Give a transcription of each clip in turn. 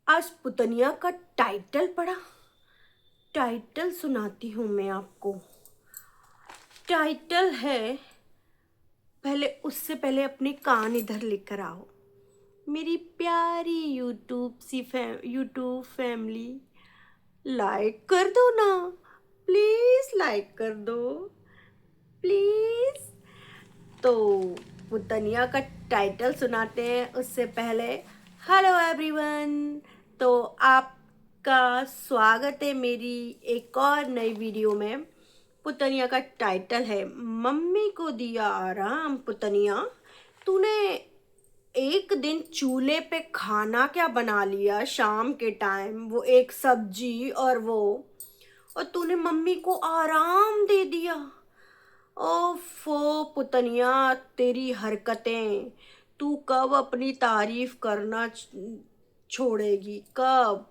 आज पुतनिया का टाइटल पढ़ा। टाइटल सुनाती हूँ मैं आपको। टाइटल है, पहले उससे पहले अपने कान इधर लेकर आओ। मेरी प्यारी यूट्यूब फैमिली, लाइक कर दो ना, प्लीज लाइक कर दो प्लीज। तो पुतनिया का टाइटल सुनाते हैं उससे पहले हेलो एवरीवन। तो आपका स्वागत है मेरी एक और नई वीडियो में। पुतनिया का टाइटल है मम्मी को दिया आराम। पुतनिया, तूने एक दिन चूल्हे पे खाना क्या बना लिया शाम के टाइम, वो एक सब्जी और तूने मम्मी को आराम दे दिया। ओफो पुतनिया, तेरी हरकतें, तू कब अपनी तारीफ करना छोड़ेगी, कब?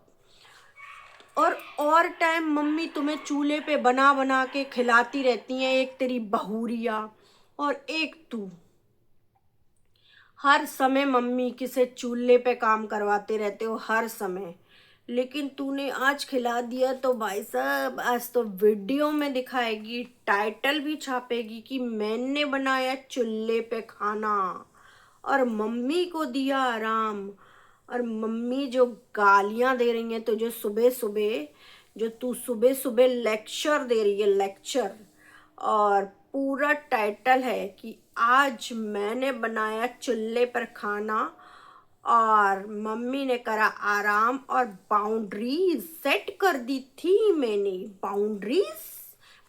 और टाइम मम्मी तुम्हें चूल्हे पे बना बना के खिलाती रहती हैं, एक तेरी बहुरिया और एक तू। हर समय मम्मी किसे चूल्हे पे काम करवाते रहते हो हर समय, लेकिन तूने आज खिला दिया तो भाई साहब आज तो वीडियो में दिखाएगी, टाइटल भी छापेगी कि मैंने बनाया चूल्हे पे खाना और मम्मी को दिया आराम। और मम्मी जो गालियां दे रही हैं तो जो तू सुबह सुबह लेक्चर दे रही है, लेक्चर। और पूरा टाइटल है कि आज मैंने बनाया चूल्हे पर खाना और मम्मी ने करा आराम और बाउंड्रीज सेट कर दी थी मैंने। बाउंड्रीज,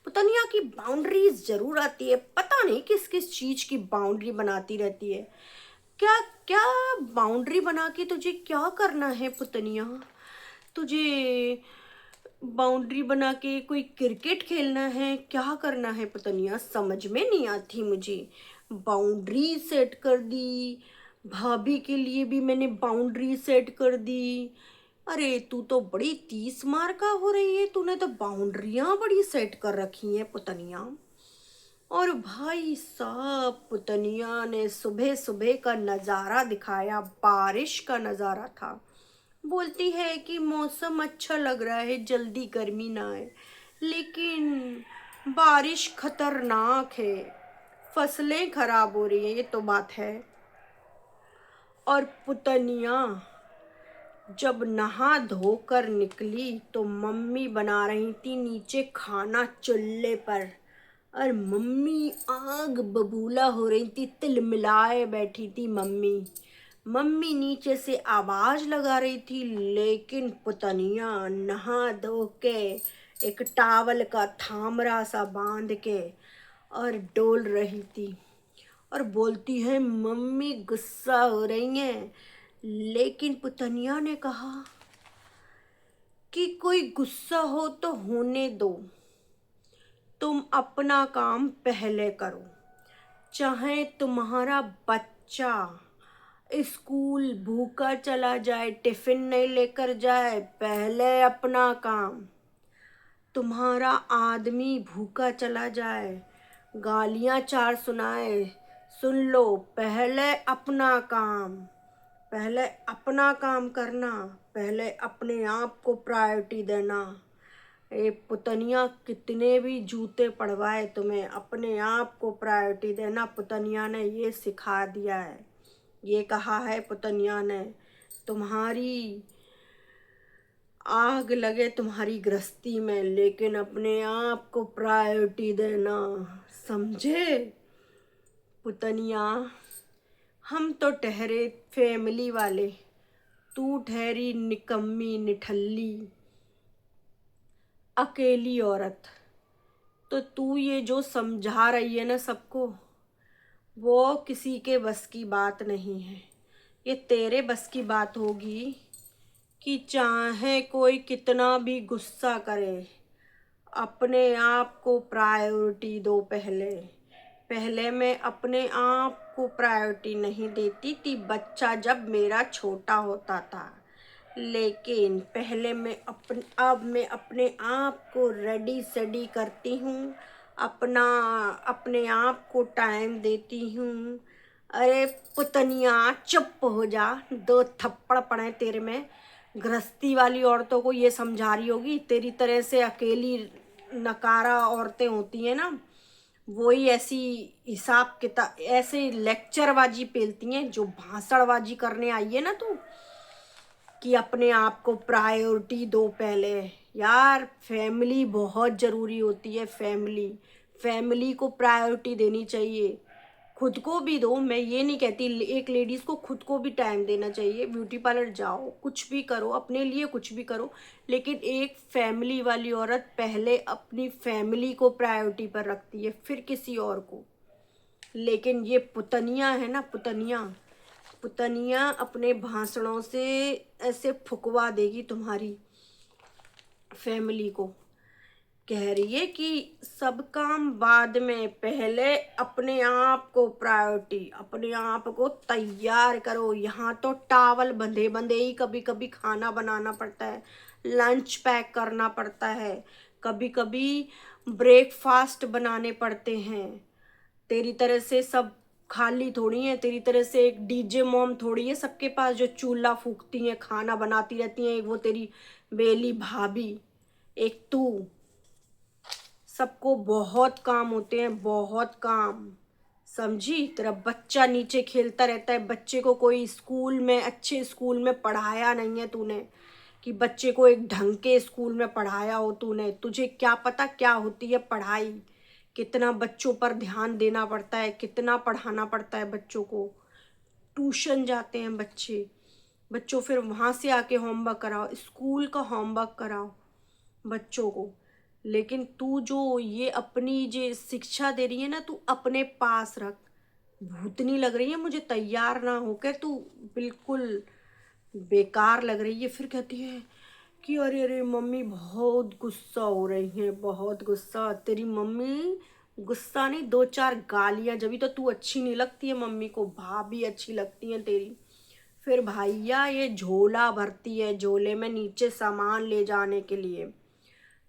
पुतनिया की बाउंड्रीज जरूर आती है, पता नहीं किस किस चीज की बाउंड्री बनाती रहती है। क्या क्या बाउंड्री बना के तुझे क्या करना है पुतनिया? तुझे बाउंड्री बना के कोई क्रिकेट खेलना है, क्या करना है पुतनिया? समझ में नहीं आती मुझे। बाउंड्री सेट कर दी, भाभी के लिए भी मैंने बाउंड्री सेट कर दी। अरे तू तो बड़ी 30 मार का हो रही है, तूने तो बाउंड्रियां बड़ी सेट कर रखी हैं पुतनिया। और भाई साहब पुतनिया ने सुबह सुबह का नज़ारा दिखाया, बारिश का नज़ारा था। बोलती है कि मौसम अच्छा लग रहा है, जल्दी गर्मी ना आए, लेकिन बारिश खतरनाक है, फसलें खराब हो रही हैं, ये तो बात है। और पुतनिया जब नहा धोकर निकली तो मम्मी बना रही थी नीचे खाना चूल्हे पर, और मम्मी आग बबूला हो रही थी, तिलमिलाए बैठी थी मम्मी। मम्मी नीचे से आवाज लगा रही थी, लेकिन पुतनिया नहा धो के एक टावल का थामरा सा बांध के और डोल रही थी। और बोलती है मम्मी गुस्सा हो रही हैं, लेकिन पुतनिया ने कहा कि कोई गुस्सा हो तो होने दो, तुम अपना काम पहले करो। चाहे तुम्हारा बच्चा स्कूल भूखा चला जाए, टिफिन नहीं लेकर जाए, पहले अपना काम। तुम्हारा आदमी भूखा चला जाए, गालियां चार सुनाए, सुन लो, पहले अपना काम। पहले अपना काम करना, पहले अपने आप को प्रायोरिटी देना। ए पुतनिया, कितने भी जूते पड़वाए तुम्हें, अपने आप को प्रायोरिटी देना पुतनिया ने ये सिखा दिया है। ये कहा है पुतनिया ने, तुम्हारी आग लगे तुम्हारी गृहस्थी में, लेकिन अपने आप को प्रायोरिटी देना, समझे पुतनिया? हम तो ठहरे फैमिली वाले, तू ठहरी निकम्मी निठल्ली अकेली औरत। तो तू ये जो समझा रही है ना सबको, वो किसी के बस की बात नहीं है। ये तेरे बस की बात होगी कि चाहे कोई कितना भी गुस्सा करे, अपने आप को प्रायोरिटी दो पहले। पहले मैं अपने आप को प्रायोरिटी नहीं देती थी बच्चा जब मेरा छोटा होता था, लेकिन पहले अब मैं अपने आप को रेडी सेडी करती हूँ, अपने आप को टाइम देती हूँ। अरे पुतनिया चुप हो जा, दो थप्पड़ पड़े तेरे में। गृहस्थी वाली औरतों को ये समझा रही होगी, तेरी तरह से अकेली नकारा औरतें होती हैं ना, वही ऐसी हिसाब किताब ऐसे लेक्चरबाजी पेलती हैं, जो भाषणबाजी करने आई है ना तू, कि अपने आप को प्रायोरिटी दो पहले। यार फैमिली बहुत ज़रूरी होती है, फैमिली फैमिली को प्रायोरिटी देनी चाहिए। खुद को भी दो, मैं ये नहीं कहती, एक लेडीज़ को खुद को भी टाइम देना चाहिए, ब्यूटी पार्लर जाओ, कुछ भी करो अपने लिए, कुछ भी करो, लेकिन एक फैमिली वाली औरत पहले अपनी फैमिली को प्रायोरिटी पर रखती है, फिर किसी और को। लेकिन ये पुतनिया है ना, पुतनिया पुतनिया अपने भाषणों से ऐसे फुकवा देगी तुम्हारी फैमिली को। कह रही है कि सब काम बाद में, पहले अपने आप को प्रायोरिटी, अपने आप को तैयार करो। यहाँ तो टावल बंधे बंधे ही कभी कभी खाना बनाना पड़ता है, लंच पैक करना पड़ता है, कभी कभी ब्रेकफास्ट बनाने पड़ते हैं। तेरी तरह से सब खाली थोड़ी है, तेरी तरह से एक डीजे मॉम थोड़ी है सबके पास जो चूल्हा फूकती हैं, खाना बनाती रहती हैं। एक वो तेरी बेली भाभी, एक तू। सबको बहुत काम होते हैं, बहुत काम। समझी? तेरा बच्चा नीचे खेलता रहता है, बच्चे को कोई स्कूल में, अच्छे स्कूल में पढ़ाया नहीं है तूने, कि बच्चे को एक ढंग के स्कूल में पढ़ाया हो तूने। तुझे क्या पता क्या होती है पढ़ाई, कितना बच्चों पर ध्यान देना पड़ता है, कितना पढ़ाना पड़ता है बच्चों को। ट्यूशन जाते हैं बच्चे, बच्चों फिर वहाँ से आके होमवर्क कराओ, स्कूल का होमवर्क कराओ बच्चों को। लेकिन तू जो ये अपनी जो शिक्षा दे रही है ना, तू अपने पास रख। भूतनी लग रही है मुझे, तैयार ना होकर तू बिल्कुल बेकार लग रही है। फिर कहती है कि अरे अरे मम्मी बहुत गुस्सा हो रही है, बहुत गुस्सा। तेरी मम्मी गुस्सा नहीं, दो चार गालियां, जब भी तो तू अच्छी नहीं लगती है मम्मी को, भाभी अच्छी लगती है तेरी। फिर भैया ये झोला भरती है, झोले में नीचे सामान ले जाने के लिए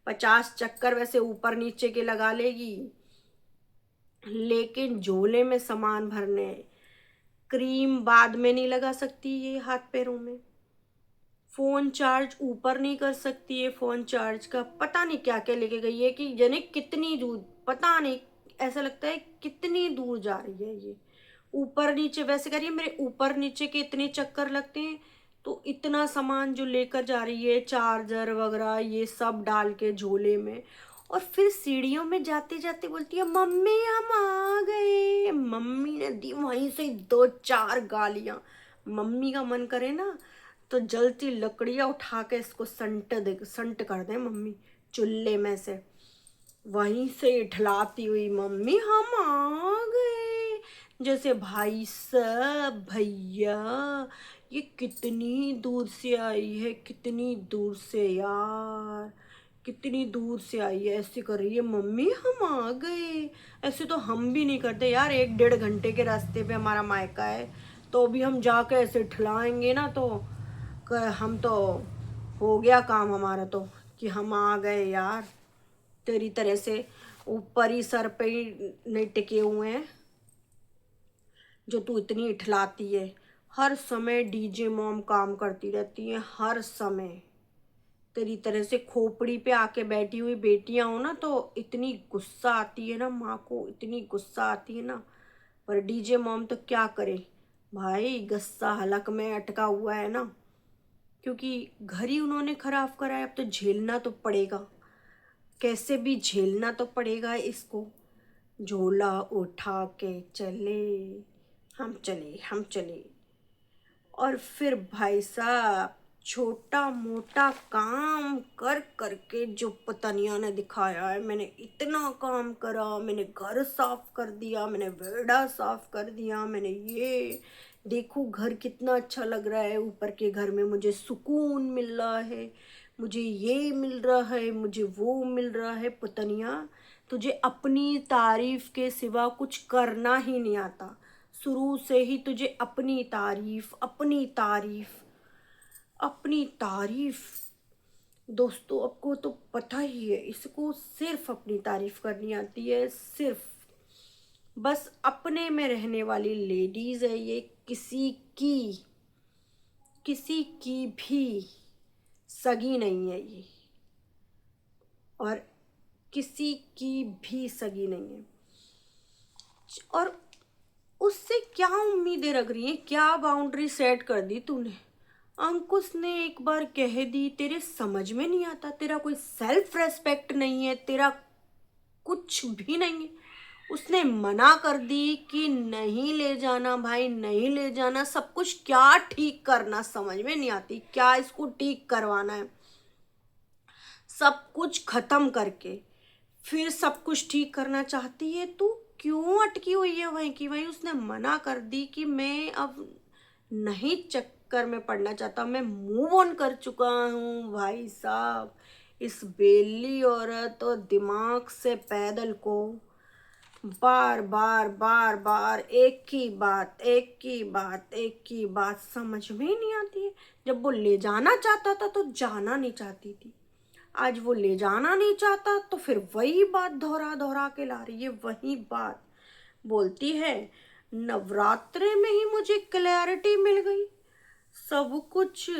50 चक्कर वैसे ऊपर नीचे के लगा लेगी, लेकिन झोले में सामान भरने। क्रीम बाद में नहीं लगा सकती ये हाथ पैरों में, फोन चार्ज ऊपर नहीं कर सकती है, फोन चार्ज का पता नहीं क्या क्या लेके गई है, कि यानी कितनी दूर पता नहीं, ऐसा लगता है कितनी दूर जा रही है ये। ऊपर नीचे वैसे करिए, मेरे ऊपर नीचे के इतने चक्कर लगते हैं, तो इतना सामान जो लेकर जा रही है, चार्जर वगैरह ये सब डाल के झोले में, और फिर सीढ़ियों में जाते जाते बोलती है मम्मी हम आ गए। मम्मी ने दी वहीं से दो चार गालियां। मम्मी का मन करे ना तो जलती लकड़ियां उठा के इसको संट कर दे मम्मी चूल्हे में से, वहीं से इठलाती हुई मम्मी हम आ गए। जैसे भाई साहब भैया ये कितनी दूर से आई है, कितनी दूर से यार, कितनी दूर से आई है, ऐसे कर रही है मम्मी हम आ गए। ऐसे तो हम भी नहीं करते यार, 1-1.5 घंटे के रास्ते पे हमारा मायका है, तो भी हम जाके ऐसे ठिलाएंगे ना तो हम तो हो गया काम हमारा तो, कि हम आ गए यार। तेरी तरह से ऊपर ही सर पे ही नहीं टिके हुए हैं जो तू इतनी इठलाती है। हर समय डीजे मॉम काम करती रहती है, हर समय। तेरी तरह से खोपड़ी पे आके बैठी हुई बेटियां हो ना, तो इतनी गुस्सा आती है ना माँ को, इतनी गुस्सा आती है ना। पर डीजे मॉम तो क्या करे भाई, गुस्सा हलक में अटका हुआ है ना, क्योंकि घर ही उन्होंने खराब करा है, अब तो झेलना तो पड़ेगा, कैसे भी झेलना तो पड़ेगा इसको। झोला उठा के चले, हम चले हम चले। और फिर भाई साहब छोटा मोटा काम कर करके जो पतनिया ने दिखाया है, मैंने इतना काम करा, मैंने घर साफ कर दिया, मैंने वेड़ा साफ कर दिया, मैंने ये देखो घर कितना अच्छा लग रहा है, ऊपर के घर में मुझे सुकून मिल रहा है, मुझे ये मिल रहा है, मुझे वो मिल रहा है। पतनिया तुझे अपनी तारीफ के सिवा कुछ करना ही नहीं आता, शुरू से ही तुझे अपनी तारीफ अपनी तारीफ अपनी तारीफ। दोस्तों आपको तो पता ही है, इसको सिर्फ अपनी तारीफ करनी आती है, सिर्फ बस अपने में रहने वाली लेडीज है ये, किसी की भी सगी नहीं है ये, और किसी की भी सगी नहीं है। और उससे क्या उम्मीदें रख रही है, क्या बाउंड्री सेट कर दी तूने? अंकुश ने एक बार कह दी, तेरे समझ में नहीं आता, तेरा कोई सेल्फ रेस्पेक्ट नहीं है, तेरा कुछ भी नहीं है। उसने मना कर दी कि नहीं ले जाना भाई, नहीं ले जाना। सब कुछ क्या ठीक करना समझ में नहीं आती, क्या इसको ठीक करवाना है। सब कुछ खत्म करके फिर सब कुछ ठीक करना चाहती है तू? क्यों अटकी हुई है वहीं की वहीं? उसने मना कर दी कि मैं अब नहीं चक्कर में पड़ना चाहता, मैं मूव ऑन कर चुका हूँ। भाई साहब, इस बेली औरत और दिमाग से पैदल को बार बार बार बार एक ही बात, एक ही बात, एक ही बात समझ में ही नहीं आती है। जब वो ले जाना चाहता था तो जाना नहीं चाहती थी, आज वो ले जाना नहीं चाहता तो फिर वही बात दोहरा दोहरा के ला रही है। वही बात बोलती है, नवरात्रे में ही मुझे क्लैरिटी मिल गई। सब कुछ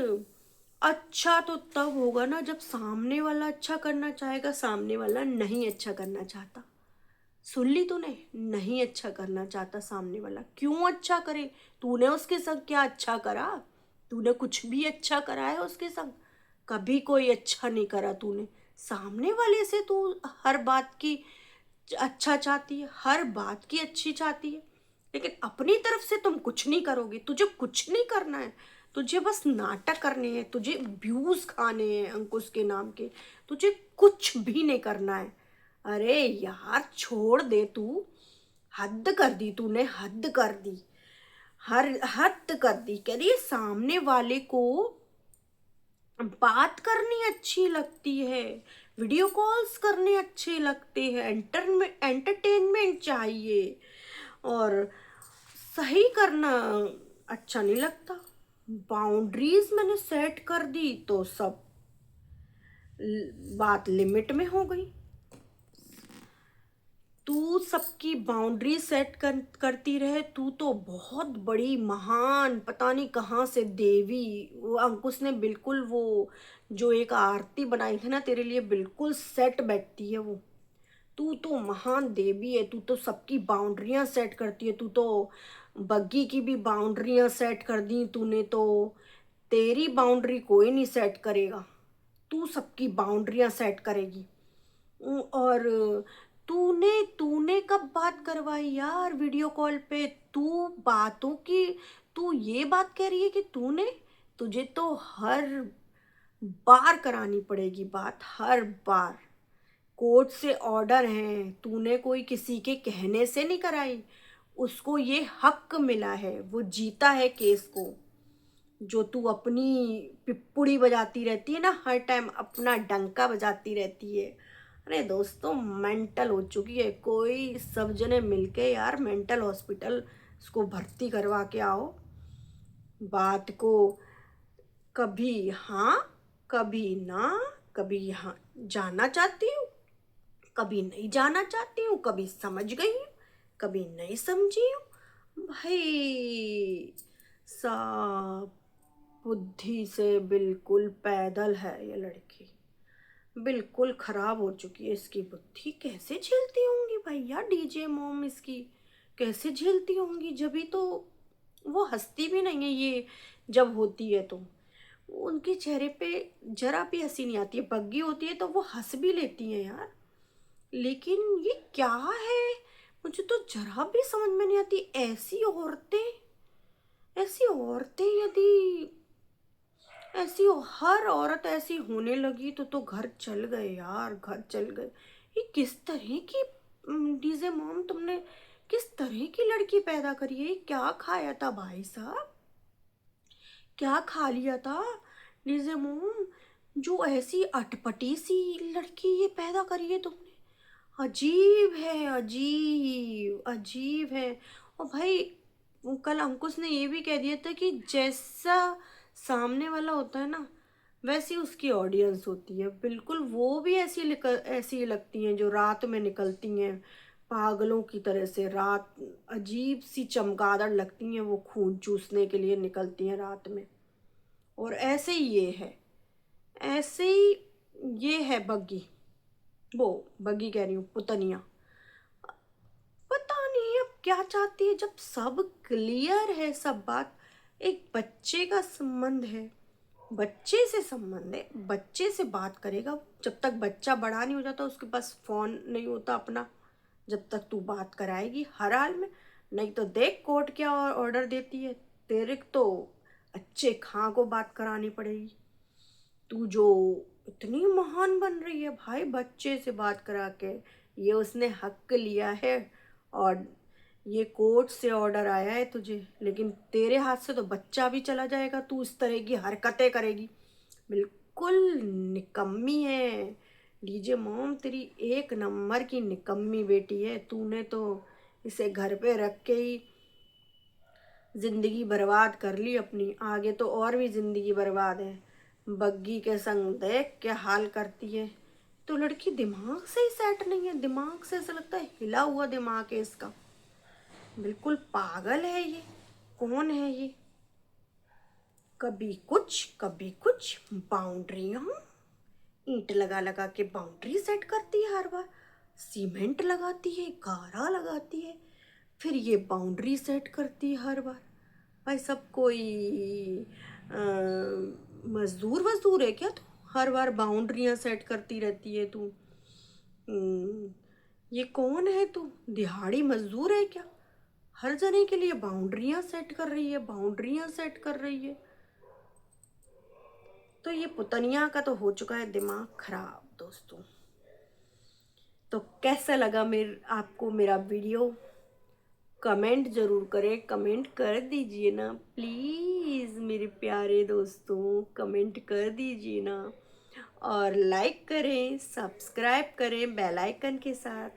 अच्छा तो तब होगा ना जब सामने वाला अच्छा करना चाहेगा, सामने वाला नहीं अच्छा करना चाहता। सुन ली तूने? नहीं अच्छा करना चाहता सामने वाला। क्यों अच्छा करे? तूने उसके संग क्या अच्छा करा? तूने कुछ भी अच्छा करा है उसके संग? कभी कोई अच्छा नहीं करा तूने। सामने वाले से तू हर बात की अच्छा चाहती है, हर बात की अच्छी चाहती है, लेकिन अपनी तरफ से तुम कुछ नहीं करोगे। तुझे कुछ नहीं करना है, तुझे बस नाटक करने हैं, तुझे व्यूज खाने हैं अंकुश के नाम के, तुझे कुछ भी नहीं करना है। अरे यार छोड़ दे तू, हद कर दी तूने, हद कर दी, हर हद कर दी। कह रही है सामने वाले को बात करनी अच्छी लगती है, वीडियो कॉल्स करने अच्छे लगते हैं, एंटरटेनमेंट चाहिए, और सही करना अच्छा नहीं लगता। बाउंड्रीज मैंने सेट कर दी तो सब बात लिमिट में हो गई। तू सबकी बाउंड्री सेट करती रहे, तू तो बहुत बड़ी महान पता नहीं कहाँ से देवी। वो अंकुश ने बिल्कुल वो जो एक आरती बनाई थी ना तेरे लिए, बिल्कुल सेट बैठती है वो। तू तो महान देवी है, तू तो सबकी बाउंड्रियां सेट करती है। तू तो बग्गी की भी बाउंड्रियां सेट कर दी तूने, तो तेरी बाउंड्री कोई नहीं सेट करेगा, तू सबकी बाउंड्रियां सेट करेगी। और तूने तूने कब बात करवाई यार वीडियो कॉल पे? तू बातों की, तू ये बात कह रही है कि तूने, तुझे तो हर बार करानी पड़ेगी बात, हर बार। कोर्ट से ऑर्डर हैं, तूने कोई किसी के कहने से नहीं कराई। उसको ये हक मिला है, वो जीता है केस को। जो तू अपनी पिप्पुड़ी बजाती रहती है ना, हर टाइम अपना डंका बजाती रहती है। अरे दोस्तों, मेंटल हो चुकी है। कोई सब जने मिलके यार मेंटल हॉस्पिटल उसको भर्ती करवा के आओ। बात को कभी हाँ, कभी ना, कभी यहाँ जाना चाहती हूँ, कभी नहीं जाना चाहती हूँ, कभी समझ गई हूँ, कभी नहीं समझी हूँ। भाई साहब, बुद्धि से बिल्कुल पैदल है ये लड़की, बिल्कुल खराब हो चुकी है इसकी बुद्धि। कैसे झेलती होंगी भैया डीजे मॉम इसकी, कैसे झेलती होंगी? जब भी तो वो हंसती भी नहीं है ये, जब होती है तो उनके चेहरे पे जरा भी हंसी नहीं आती है। बग्गी होती है तो वो हंस भी लेती हैं यार, लेकिन ये क्या है? मुझे तो जरा भी समझ में नहीं आती। ऐसी औरतें यदि हर औरत ऐसी होने लगी तो घर चल गए यार, घर चल गए। ये किस तरह की डीजे मॉम तुमने किस तरह की लड़की पैदा करी है? ये क्या खाया था भाई साहब, क्या खा लिया था डीजे मॉम, जो ऐसी अटपटी सी लड़की ये पैदा करी है तुमने? अजीब है, अजीब अजीब है। और भाई कल अंकुश ने ये भी कह दिया था कि जैसा सामने वाला होता है ना, वैसी उसकी ऑडियंस होती है। बिल्कुल वो भी ऐसी लगती हैं जो रात में निकलती हैं पागलों की तरह से। रात अजीब सी चमगादड़ लगती हैं, वो खून चूसने के लिए निकलती हैं रात में। और ऐसे ही ये है, ऐसे ही ये है बग्गी, वो बग्गी कह रही हूँ, पुतनिया। पता नहीं अब क्या चाहती है, जब सब क्लियर है, सब बात। एक बच्चे का संबंध है, बच्चे से संबंध है, बच्चे से बात करेगा वो। जब तक बच्चा बड़ा नहीं हो जाता, उसके पास फोन नहीं होता अपना, जब तक तू बात कराएगी हर हाल में। नहीं तो देख कोर्ट क्या ऑर्डर देती है, तेरे तो अच्छे खां को बात करानी पड़ेगी। तू जो इतनी महान बन रही है भाई, बच्चे से बात करा के, ये उसने हक लिया है। और ये कोर्ट से ऑर्डर आया है तुझे, लेकिन तेरे हाथ से तो बच्चा भी चला जाएगा, तू इस तरह की हरकतें करेगी। बिल्कुल निकम्मी है। लीजिए मॉम, तेरी एक नंबर की निकम्मी बेटी है। तूने तो इसे घर पे रख के ही जिंदगी बर्बाद कर ली अपनी, आगे तो और भी जिंदगी बर्बाद है। बग्गी के संग देख क्या हाल करती है। तो लड़की दिमाग से ही सेट नहीं है, दिमाग से ऐसा लगता है हिला हुआ दिमाग है इसका। बिल्कुल पागल है ये। कौन है ये? कभी कुछ बाउंड्रियां, ईंट लगा लगा के बाउंड्री सेट करती है हर बार। सीमेंट लगाती है, गारा लगाती है, फिर ये बाउंड्री सेट करती है हर बार। भाई सब कोई मजदूर वजदूर है क्या तू? हर बार बाउंड्रियां सेट करती रहती है तू। ये कौन है तू? दिहाड़ी मजदूर है क्या? हर जने के लिए बाउंड्रियां सेट कर रही है, बाउंड्रियां सेट कर रही है। तो ये पुतनिया का तो हो चुका है दिमाग खराब दोस्तों। तो कैसा लगा आपको मेरा वीडियो? कमेंट ज़रूर करें, कमेंट कर दीजिए ना प्लीज़ मेरे प्यारे दोस्तों, कमेंट कर दीजिए ना। और लाइक करें, सब्सक्राइब करें बेल आइकन के साथ।